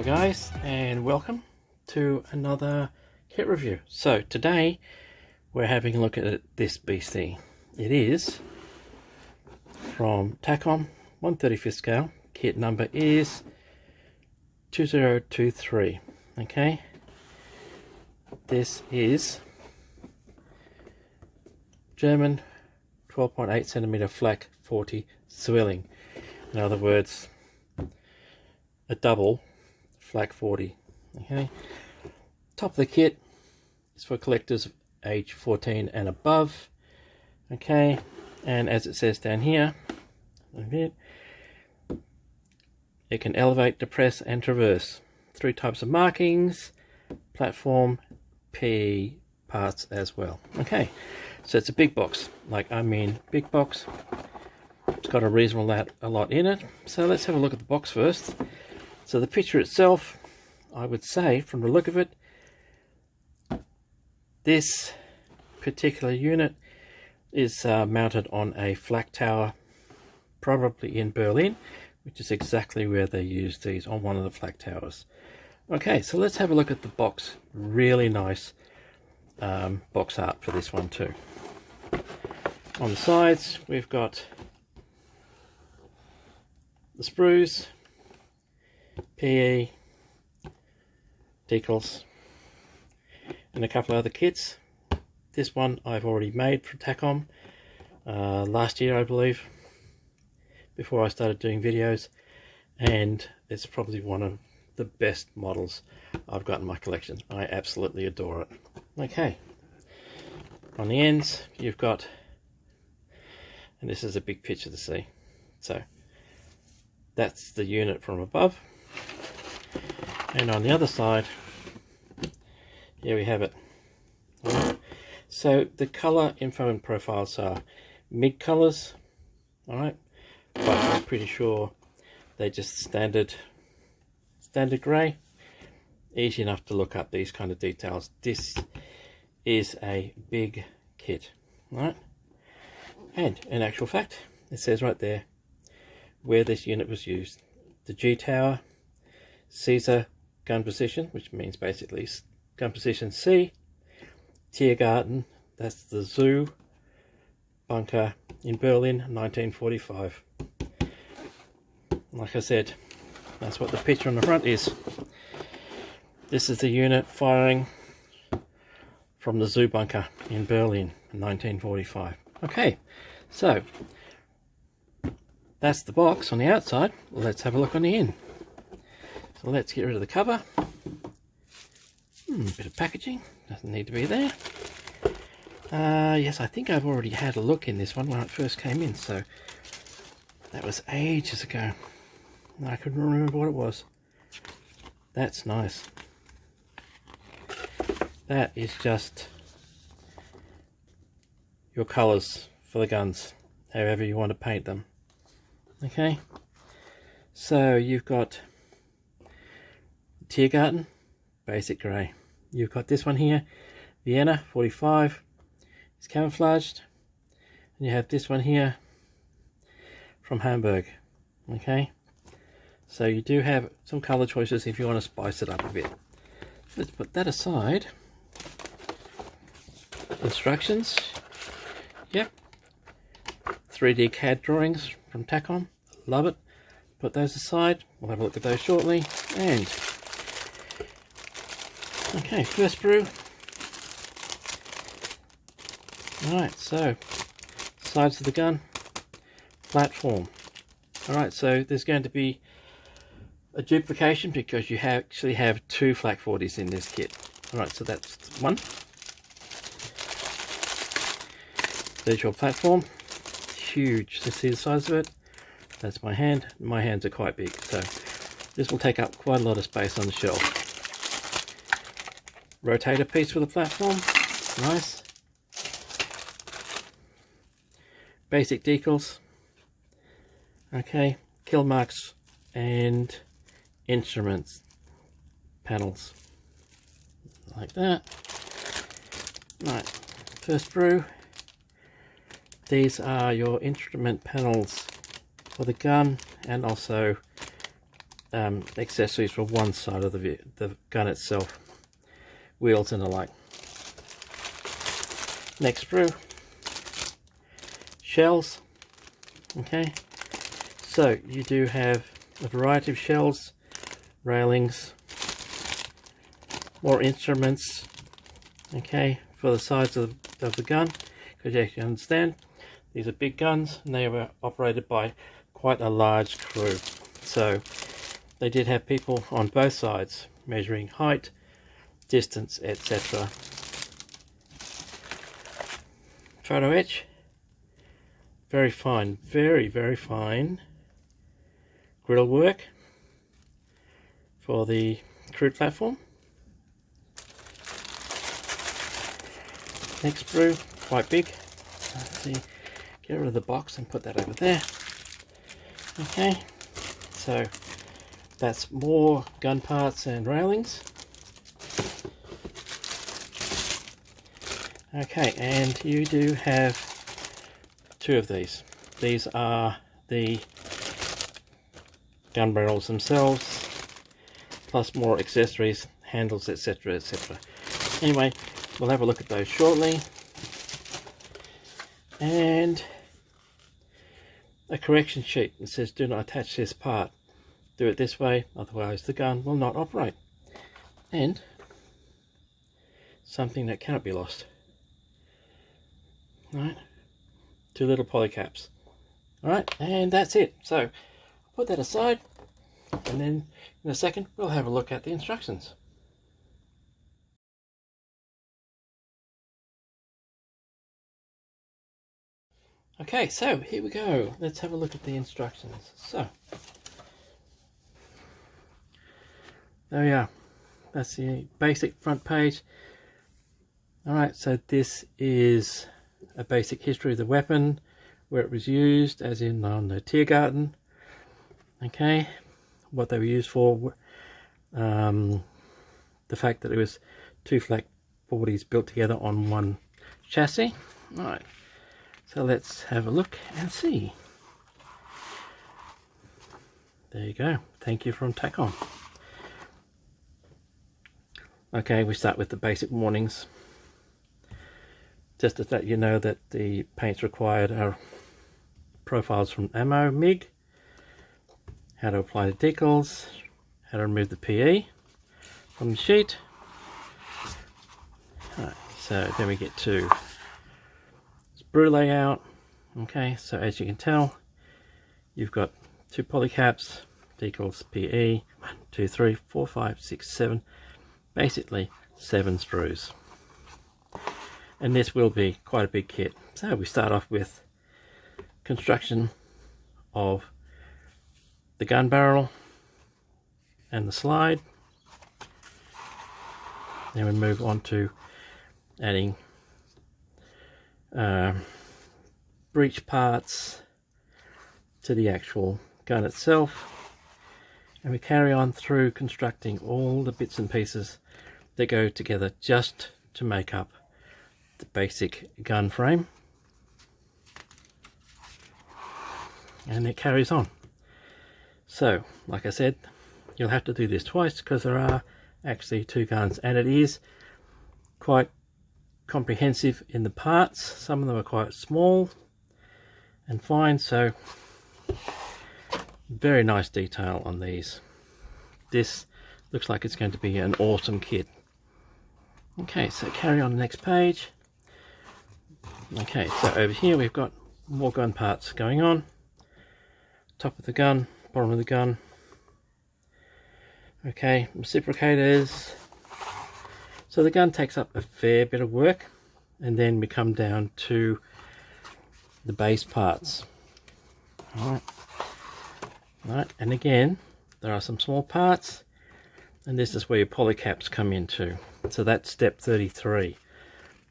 guys, and welcome to another kit review. So today we're having a look at this beastie. It is from Takom, 1/35 scale. Kit number is 2023. Okay, this is German 12.8 centimeter Flak 40 Zwilling. In other words, a double Flak 40. Okay, top of the kit is for collectors age 14 and above. Okay, and as it says down here, it can elevate, depress and traverse. 3 types of markings, platform, PE parts as well. Okay, so it's a big box, big box. It's got a reasonable a lot in it. So let's have a look at the box first. So the picture itself, I would say from the look of it, this particular unit is mounted on a flak tower, probably in Berlin, which is exactly where they use these, on one of the flak towers. Okay, so let's have a look at the box. Really nice box art for this one too. On the sides we've got the sprues, PE, decals, and a couple of other kits. This one I've already made for Takom last year, I believe, before I started doing videos, and it's probably one of the best models I've got in my collection. I absolutely adore it. Okay, on the ends you've got, and this is a big picture to see, so that's the unit from above, and on the other side here we have it. So the color info and profiles are mid colors, alright, but I'm pretty sure they're just standard gray. Easy enough to look up these kind of details. This is a big kit, right? And in actual fact, it says right there where this unit was used. The G tower, Caesar gun position, which means basically gun position C. Tiergarten, that's the zoo bunker in Berlin, 1945. Like I said, that's what the picture on the front is. This is the unit firing from the zoo bunker in Berlin in 1945. Okay, so that's the box on the outside. Let's have a look on the in. So let's get rid of the cover. Bit of packaging, doesn't need to be there. Yes, I think I've already had a look in this one when it first came in, so that was ages ago. I couldn't remember what it was. That's nice. That is just your colours for the guns, however you want to paint them. Okay, so you've got Tiergarten, basic grey. You've got this one here, Vienna 45, it's camouflaged, and you have this one here from Hamburg. Okay, so you do have some colour choices if you want to spice it up a bit. Let's put that aside. Instructions, yep, 3D CAD drawings from Takom, love it. Put those aside, we'll have a look at those shortly. And okay, first brew. Alright, so sides of the gun, platform. Alright, so there's going to be a duplication because you actually have 2 Flak 40s in this kit. Alright, so that's one. There's your platform, huge. To see the size of it, that's my hand. My hands are quite big, so this will take up quite a lot of space on the shelf. Rotator piece for the platform, nice. Basic decals, okay, kill marks and instruments panels, like that. Right, first brew. These are your instrument panels for the gun, and also accessories for one side of the gun itself, wheels and the like. Next sprue, shells. Okay, so you do have a variety of shells, railings, more instruments, okay, for the sides of the gun, because you can understand these are big guns and they were operated by quite a large crew, so they did have people on both sides measuring height, distance, etc. Photo etch, very fine, very fine grill work for the crew platform. Next sprue, quite big. Let's see, get rid of the box and put that over there. Okay, so that's more gun parts and railings. Okay, and you do have two of these. These are the gun barrels themselves, plus more accessories, handles, etc, etc. Anyway, we'll have a look at those shortly. And a correction sheet that says do not attach this part. Do it this way, otherwise the gun will not operate. And something that cannot be lost. Alright, two little poly caps. Alright, and that's it. So put that aside, and then in a second we'll have a look at the instructions. Okay, so here we go. Let's have a look at the instructions. So there we are. That's the basic front page. Alright, so this is a basic history of the weapon, where it was used, as in on the Tiergarten. Okay, what they were used for, the fact that it was two Flak 40s built together on one chassis. Alright, so let's have a look and see. There you go. Thank you from Takom. Okay, we start with the basic warnings. Just to let you know that the paints required are profiles from ammo, MIG, how to apply the decals, how to remove the PE from the sheet. Alright, so then we get to Brew Layout. Okay, so as you can tell, you've got two poly caps, decals, PE, 1, 2, 3, 4, 5, 6, 7, basically 7 sprues. And this will be quite a big kit. So we start off with construction of the gun barrel and the slide. Then we move on to adding breech parts to the actual gun itself, and we carry on through constructing all the bits and pieces that go together just to make up the basic gun frame, and it carries on. So like I said, you'll have to do this twice because there are actually two guns, and it is quite comprehensive in the parts. Some of them are quite small and fine, so very nice detail on these. This looks like it's going to be an awesome kit. Okay, so carry on the next page. Okay, so over here we've got more gun parts going on. Top of the gun, bottom of the gun. Okay, reciprocators. So the gun takes up a fair bit of work, and then we come down to the base parts. Alright, and again there are some small parts, and this is where your poly caps come into. So that's step 33.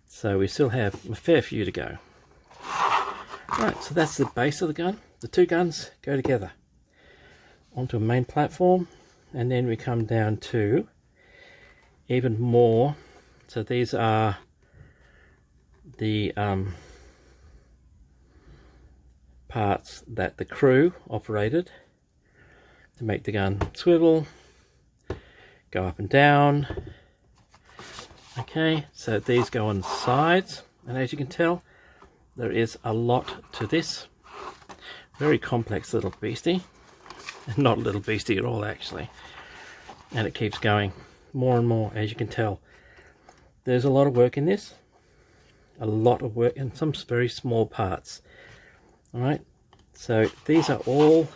So we still have a fair few to go. Right, so that's the base of the gun. The two guns go together onto a main platform, and then we come down to even more. So these are the parts that the crew operated to make the gun swivel, go up and down. Okay, so these go on the sides, and as you can tell, there is a lot to this. Very complex little beastie. Not a little beastie at all, actually. And it keeps going more and more, as you can tell. There's a lot of work in this. A lot of work in some very small parts. Alright, so these are all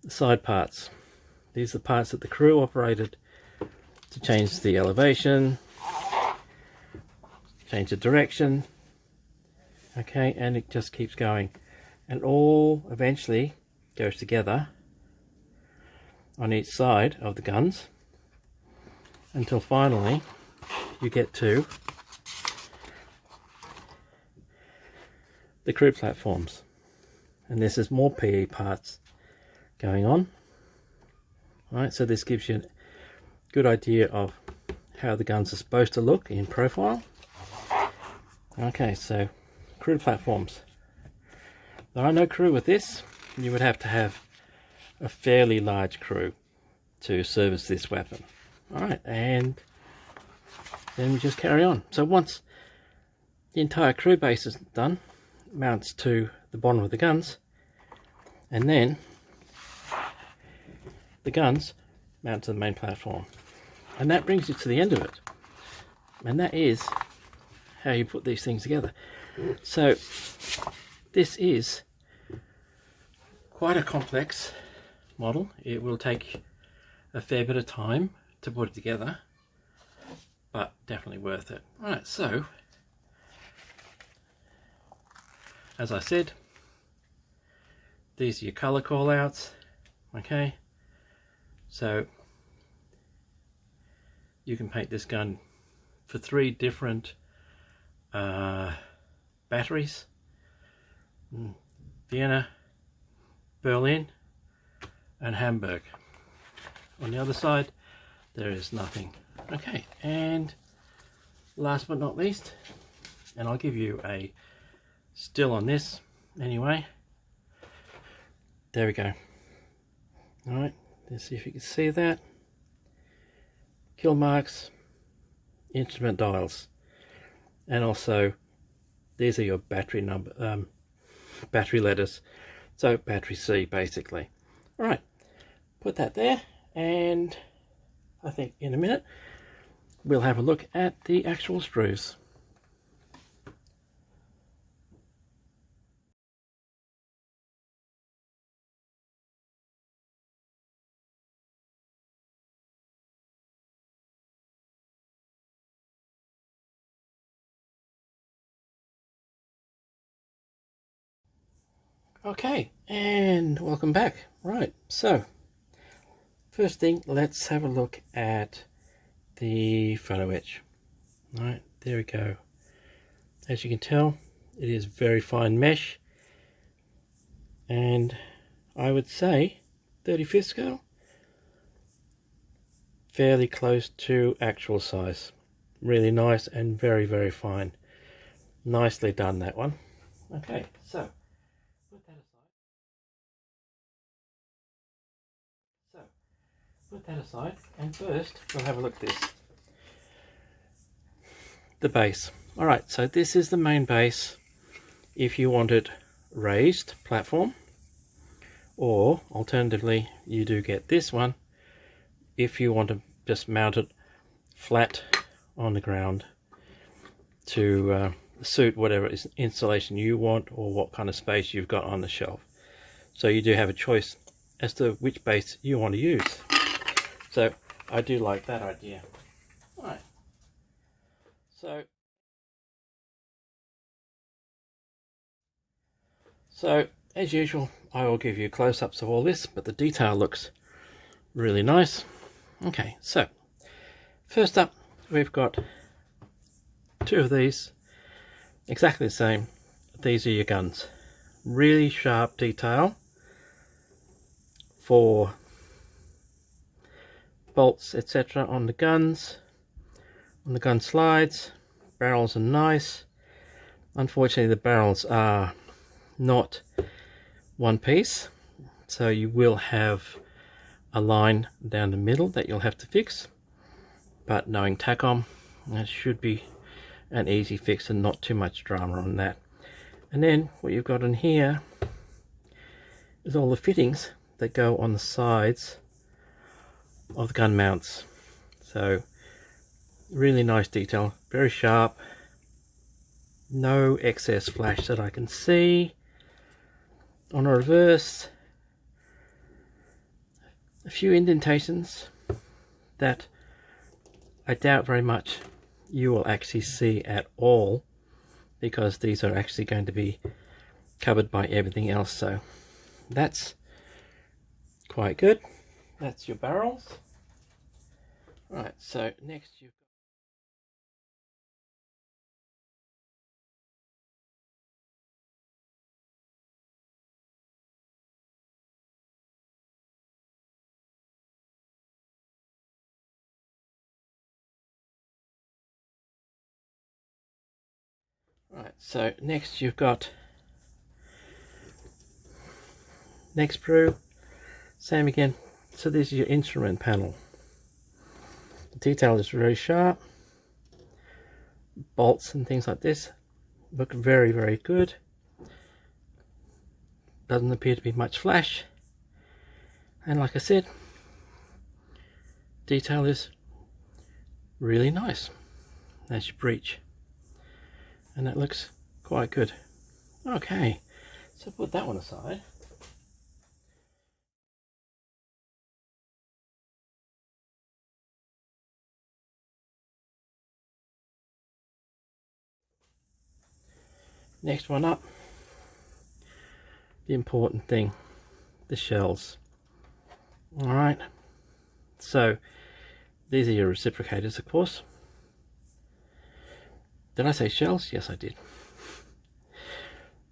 the side parts. These are the parts that the crew operated to change the elevation, change the direction. Okay, and it just keeps going. And all eventually goes together on each side of the guns until finally you get to the crew platforms. And this is more PE parts going on. Alright, so this gives you a good idea of how the guns are supposed to look in profile. Okay, so crew platforms. There are no crew with this. You would have to have a fairly large crew to service this weapon. Alright, and then we just carry on. So once the entire crew base is done, it mounts to the bottom of the guns, and then the guns mount to the main platform. And that brings you to the end of it. And that is how you put these things together. So this is quite a complex model. It will take a fair bit of time to put it together, but definitely worth it. Alright, so as I said, these are your color callouts. Okay, so you can paint this gun for 3 different batteries: Vienna, Berlin and Hamburg. On the other side there is nothing. Okay, and last but not least, and I'll give you a still on this anyway. There we go. Alright, let's see if you can see that. Kill marks, instrument dials, and also these are your battery number, battery letters. So battery C basically. Alright, put that there, and I think in a minute we'll have a look at the actual sprues. Okay, and welcome back. Right, so first thing, let's have a look at the photo etch. Right, there we go. As you can tell, it is very fine mesh, and I would say 35th scale, fairly close to actual size. Really nice and very, very fine. Nicely done, that one. Okay, so put that aside, and first we'll have a look at this. The base. Alright, so this is the main base if you want it raised platform, or alternatively you do get this one if you want to just mount it flat on the ground to suit whatever installation you want or what kind of space you've got on the shelf. So you do have a choice as to which base you want to use. So I do like that idea. Alright, so as usual, I will give you close-ups of all this, but the detail looks really nice. Okay, so first up we've got 2 of these, exactly the same. These are your guns. Really sharp detail for bolts, etc. on the guns, on the gun slides. Barrels are nice. Unfortunately the barrels are not one piece, so you will have a line down the middle that you'll have to fix, but knowing Takom, that should be an easy fix and not too much drama on that. And then what you've got in here is all the fittings that go on the sides of the gun mounts. So really nice detail, very sharp, no excess flash that I can see. On a reverse, a few indentations that I doubt very much you will actually see at all, because these are actually going to be covered by everything else. So that's quite good. That's your barrels. Right, so next you've next you've got next brew, same again. So this is your instrument panel. The detail is very sharp. Bolts and things like this look very, very good. Doesn't appear to be much flash, and like I said, detail is really nice. That's your breech, and that looks quite good. Okay, so put that one aside. Next one up, the important thing, the shells. Alright, so these are your reciprocators, of course. Did I say shells? Yes, I did.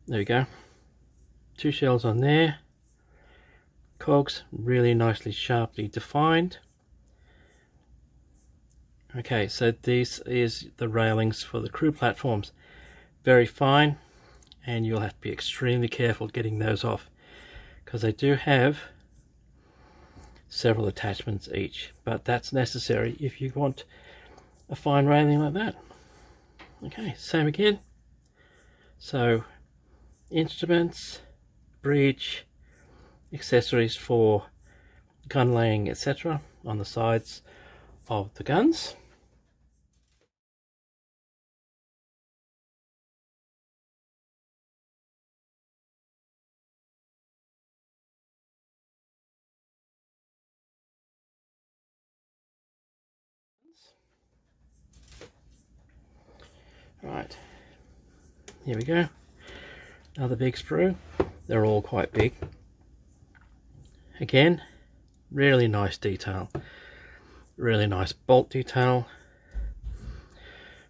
There we go. 2 shells on there. Cogs really nicely sharply defined. Okay, so this is the railings for the crew platforms. Very fine, and you'll have to be extremely careful getting those off, because they do have several attachments each, but that's necessary if you want a fine railing like that. Okay, same again. So instruments, breech, accessories for gun laying, etc. on the sides of the guns. Right, here we go. Another big sprue. They're all quite big. Again, really nice detail. Really nice bolt detail.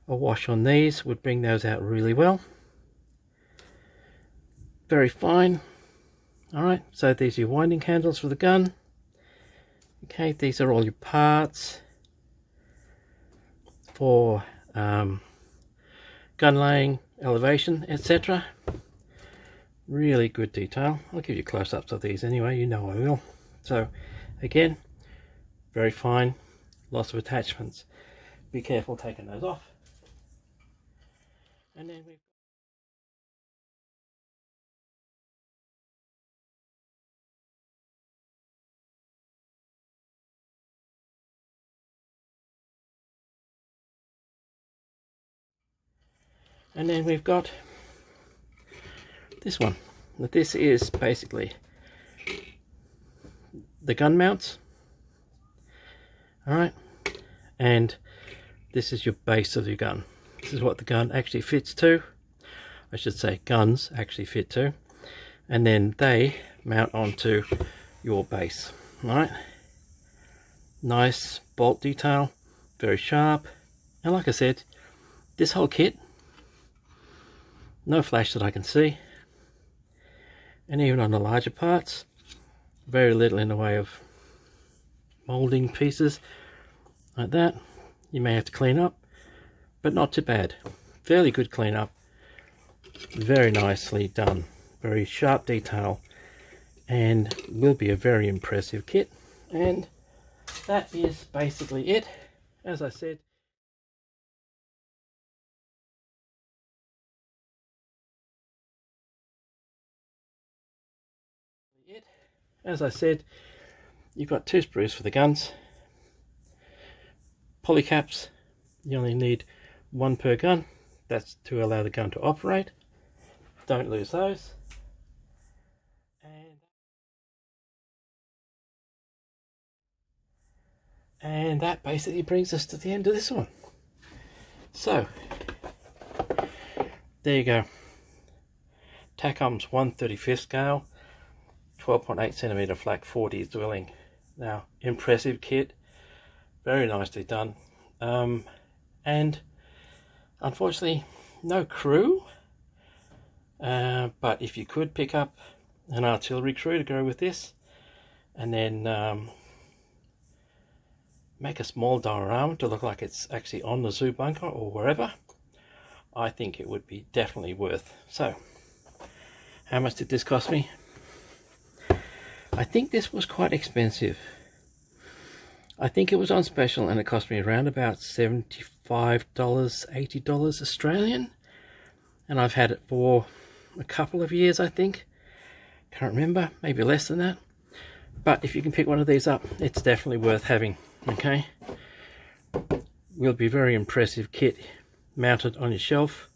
A wash on these would bring those out really well. Very fine. Alright, so these are your winding candles for the gun. Okay, these are all your parts for gun laying, elevation, etc. Really good detail. I'll give you close-ups of these anyway, you know I will. So again, very fine, lots of attachments. Be careful taking those off. And then we've got this one. This is basically the gun mounts. Alright, and this is your base of your gun. This is what the gun actually fits to. I should say guns actually fit to. And then they mount onto your base. Alright, nice bolt detail, very sharp, and like I said, this whole kit, no flash that I can see, and even on the larger parts, very little in the way of molding pieces like that. You may have to clean up, but not too bad. Fairly good cleanup, very nicely done, very sharp detail, and will be a very impressive kit. And that is basically it. As I said, you've got 2 sprues for the guns, polycaps. You only need 1 per gun. That's to allow the gun to operate. Don't lose those. And that basically brings us to the end of this one. So there you go. Takom's 1/35 scale, 12.8cm Flak 40 Zwilling. Now, impressive kit, very nicely done. And unfortunately, no crew. But if you could pick up an artillery crew to go with this, and then make a small diorama to look like it's actually on the zoo bunker or wherever, I think it would be definitely worth. So, how much did this cost me? I think this was quite expensive. I think it was on special and it cost me around about $75, $80 Australian. And I've had it for a couple of years, I think. Can't remember, maybe less than that. But if you can pick one of these up, it's definitely worth having. Okay, will be very impressive kit mounted on your shelf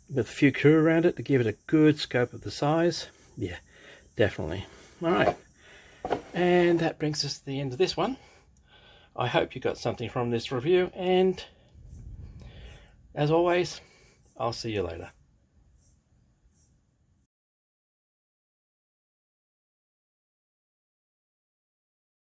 with a few crew around it to give it a good scope of the size. Yeah, definitely. All right, and that brings us to the end of this one. I hope you got something from this review, and as always, I'll see you later.